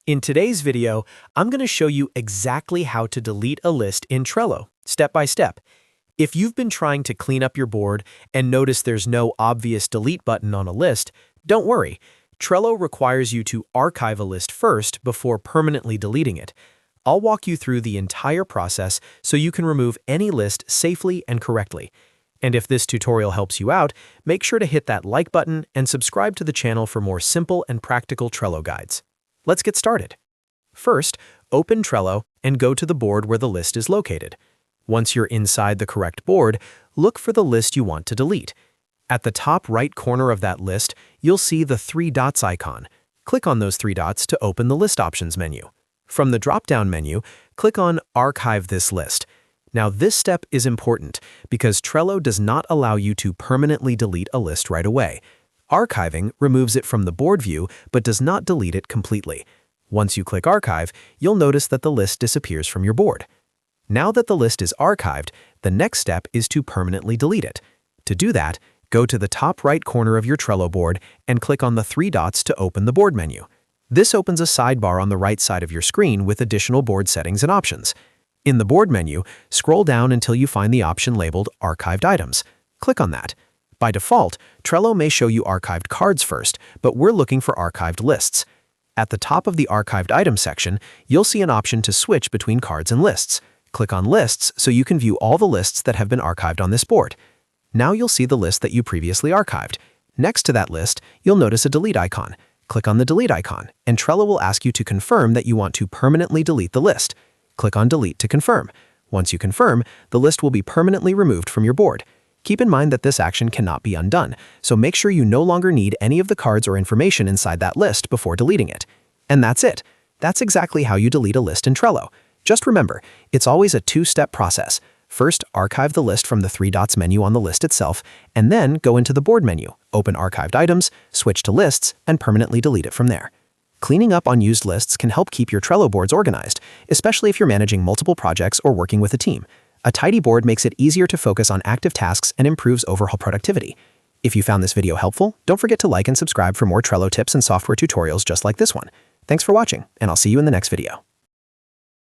In today's video, I'm going to show you exactly how to delete a list in Trello, step by step. If you've been trying to clean up your board and notice there's no obvious delete button on a list, don't worry. Trello requires you to archive a list first before permanently deleting it. I'll walk you through the entire process so you can remove any list safely and correctly. And if this tutorial helps you out, make sure to hit that like button and subscribe to the channel for more simple and practical Trello guides. Let's get started. First, open Trello and go to the board where the list is located. Once you're inside the correct board, look for the list you want to delete. At the top right corner of that list, you'll see the three dots icon. Click on those three dots to open the List Options menu. From the drop-down menu, click on Archive this list. Now, this step is important because Trello does not allow you to permanently delete a list right away. Archiving removes it from the board view but does not delete it completely. Once you click Archive, you'll notice that the list disappears from your board. Now that the list is archived, the next step is to permanently delete it. To do that, go to the top right corner of your Trello board and click on the three dots to open the board menu. This opens a sidebar on the right side of your screen with additional board settings and options. In the board menu, scroll down until you find the option labeled Archived Items. Click on that. By default, Trello may show you archived cards first, but we're looking for archived lists. At the top of the Archived Items section, you'll see an option to switch between cards and lists. Click on Lists so you can view all the lists that have been archived on this board. Now you'll see the list that you previously archived. Next to that list, you'll notice a delete icon. Click on the delete icon, and Trello will ask you to confirm that you want to permanently delete the list. Click on Delete to confirm. Once you confirm, the list will be permanently removed from your board. Keep in mind that this action cannot be undone, so make sure you no longer need any of the cards or information inside that list before deleting it. And that's it. That's exactly how you delete a list in Trello. Just remember, it's always a two-step process. First, archive the list from the three dots menu on the list itself, and then go into the board menu, open Archived Items, switch to Lists, and permanently delete it from there. Cleaning up unused lists can help keep your Trello boards organized, especially if you're managing multiple projects or working with a team. A tidy board makes it easier to focus on active tasks and improves overall productivity. If you found this video helpful, don't forget to like and subscribe for more Trello tips and software tutorials just like this one. Thanks for watching, and I'll see you in the next video.